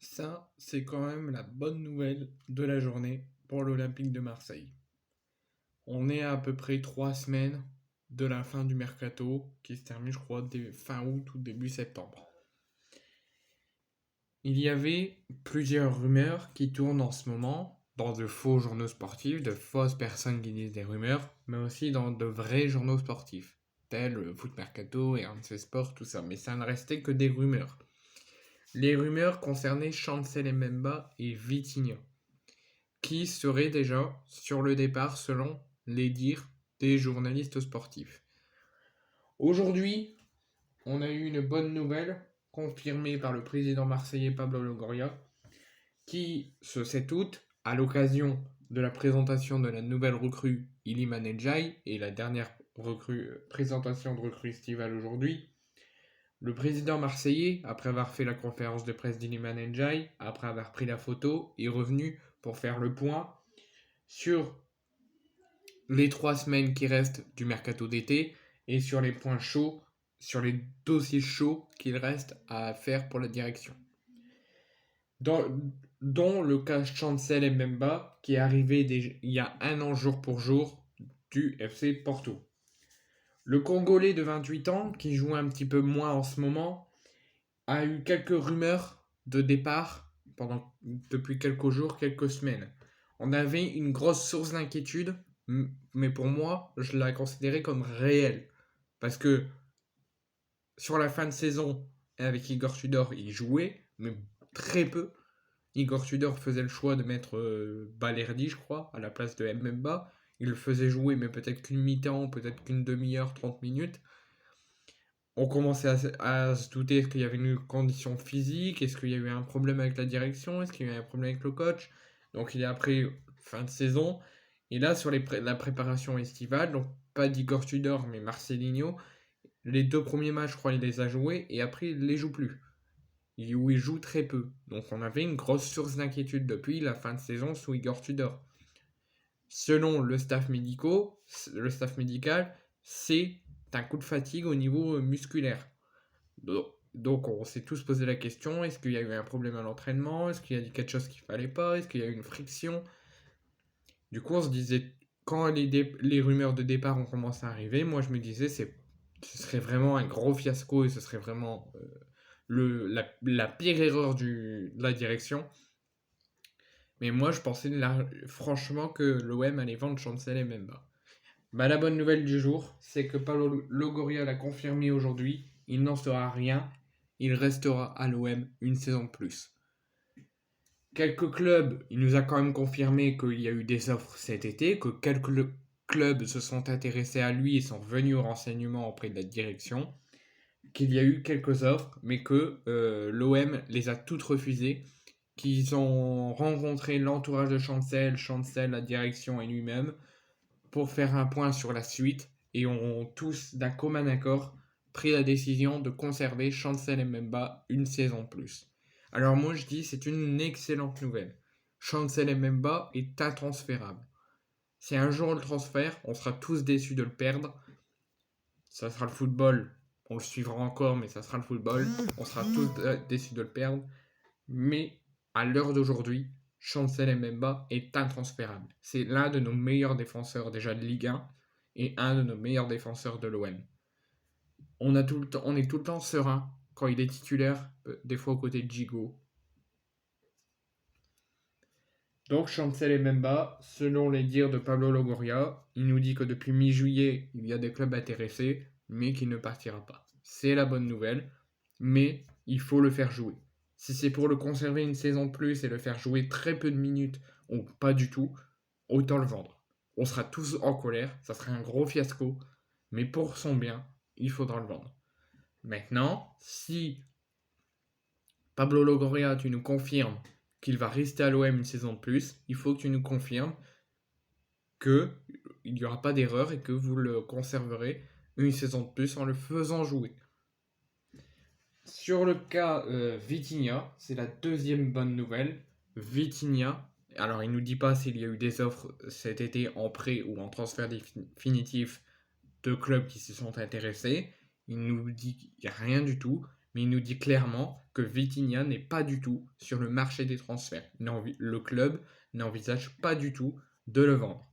Ça, c'est quand même la bonne nouvelle de la journée pour l'Olympique de Marseille. On est à peu près 3 semaines de la fin du mercato qui se termine, je crois, fin août ou début septembre. Il y avait plusieurs rumeurs qui tournent en ce moment dans de faux journaux sportifs, de fausses personnes qui disent des rumeurs, mais aussi dans de vrais journaux sportifs, tels le Foot Mercato et RMC Sport, tout ça. Mais ça ne restait que des rumeurs. Les rumeurs concernaient Chancel Mbemba et Vitinha, qui serait déjà sur le départ selon les dires des journalistes sportifs. Aujourd'hui, on a eu une bonne nouvelle confirmée par le président marseillais Pablo Longoria qui, ce 7 août, à l'occasion de la présentation de la nouvelle recrue Iliman Ndiaye et la dernière présentation de recrue estivale aujourd'hui, le président marseillais, après avoir fait la conférence de presse d'Iliman Ndiaye, après avoir pris la photo, est revenu pour faire le point sur les 3 semaines qui restent du mercato d'été et sur les points chauds, sur les dossiers chauds qu'il reste à faire pour la direction. Dont le cas Chancel Mbemba qui est arrivé il y a un an jour pour jour du FC Porto. Le Congolais de 28 ans, qui joue un petit peu moins en ce moment, a eu quelques rumeurs de départ depuis quelques jours, quelques semaines. On avait une grosse source d'inquiétude, mais pour moi, je la considérais comme réelle. Parce que sur la fin de saison, avec Igor Tudor, il jouait, mais très peu. Igor Tudor faisait le choix de mettre Balerdi, je crois, à la place de Mbemba. Il le faisait jouer, mais peut-être qu'une mi-temps, peut-être qu'une demi-heure, 30 minutes. On commençait à se douter, est-ce qu'il y avait une condition physique, est-ce qu'il y a eu un problème avec la direction, est-ce qu'il y a eu un problème avec le coach. Donc il est après fin de saison. Et là, sur la préparation estivale, donc pas d'Igor Tudor, mais Marcelinho, les 2 premiers matchs, je crois, il les a joués, et après, il les joue plus. Il joue très peu. Donc on avait une grosse source d'inquiétude depuis la fin de saison sous Igor Tudor. Selon le staff médical, c'est un coup de fatigue au niveau musculaire. Donc on s'est tous posé la question, est-ce qu'il y a eu un problème à l'entraînement? Est-ce qu'il y a quelque chose qu'il fallait pas? Est-ce qu'il y a eu une friction? Du coup, on se disait, quand les rumeurs de départ ont commencé à arriver, moi je me disais, ce serait vraiment un gros fiasco et ce serait vraiment la pire erreur de la direction. Mais moi je pensais franchement que l'OM allait vendre Chancel et Mbemba. Bah, la bonne nouvelle du jour, c'est que Paulo Longoria l'a confirmé aujourd'hui, il n'en sera rien, il restera à l'OM une saison de plus. Quelques clubs, il nous a quand même confirmé qu'il y a eu des offres cet été, que quelques clubs se sont intéressés à lui et sont venus au renseignement auprès de la direction, qu'il y a eu quelques offres, mais que l'OM les a toutes refusées, qu'ils ont rencontré l'entourage de Chancel, la direction et lui-même, pour faire un point sur la suite, et ont tous, d'un commun accord, pris la décision de conserver Chancel Mbemba une saison de plus. Alors moi je dis c'est une excellente nouvelle. Chancel Mbemba est intransférable. Si un jour on le transfère, on sera tous déçus de le perdre. Ça sera le football. On le suivra encore, mais ça sera le football. On sera tous déçus de le perdre. Mais à l'heure d'aujourd'hui, Chancel Mbemba est intransférable. C'est l'un de nos meilleurs défenseurs déjà de Ligue 1 et un de nos meilleurs défenseurs de l'OM. On est tout le temps serein quand il est titulaire, des fois aux côtés de Gigot. Donc Chancel Mbemba, selon les dires de Pablo Longoria, il nous dit que depuis mi-juillet, il y a des clubs intéressés, mais qu'il ne partira pas. C'est la bonne nouvelle, mais il faut le faire jouer. Si c'est pour le conserver une saison de plus et le faire jouer très peu de minutes, ou pas du tout, autant le vendre. On sera tous en colère, ça serait un gros fiasco, mais pour son bien, il faudra le vendre. Maintenant, si Pablo Longoria, tu nous confirmes qu'il va rester à l'OM une saison de plus, il faut que tu nous confirmes qu'il n'y aura pas d'erreur et que vous le conserverez une saison de plus en le faisant jouer. Sur le cas Vitinha, c'est la deuxième bonne nouvelle. Vitinha, alors il ne nous dit pas s'il y a eu des offres cet été en prêt ou en transfert définitif de clubs qui se sont intéressés. Il nous dit qu'il n'y a rien du tout. mais il nous dit clairement que Vitinha n'est pas du tout sur le marché des transferts. Le club n'envisage pas du tout de le vendre.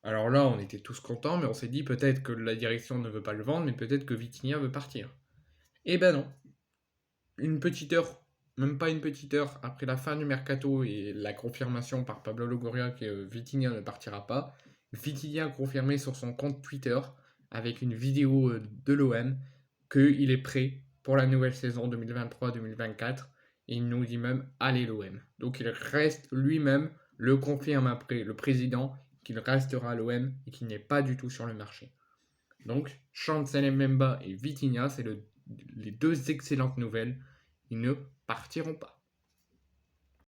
Alors là, on était tous contents, mais on s'est dit peut-être que la direction ne veut pas le vendre, mais peut-être que Vitinha veut partir. Eh ben non. Une petite heure, même pas une petite heure, après la fin du mercato et la confirmation par Pablo Longoria que Vitinha ne partira pas, Vitinha a confirmé sur son compte Twitter, avec une vidéo de l'OM, qu'il est prêt pour la nouvelle saison 2023-2024. Et il nous dit même allez l'OM. Donc il reste lui-même, le confirme après le président, qu'il restera à l'OM et qu'il n'est pas du tout sur le marché. Donc Chancel Mbemba et Vitinha, c'est les deux excellentes nouvelles. Ils ne partiront pas.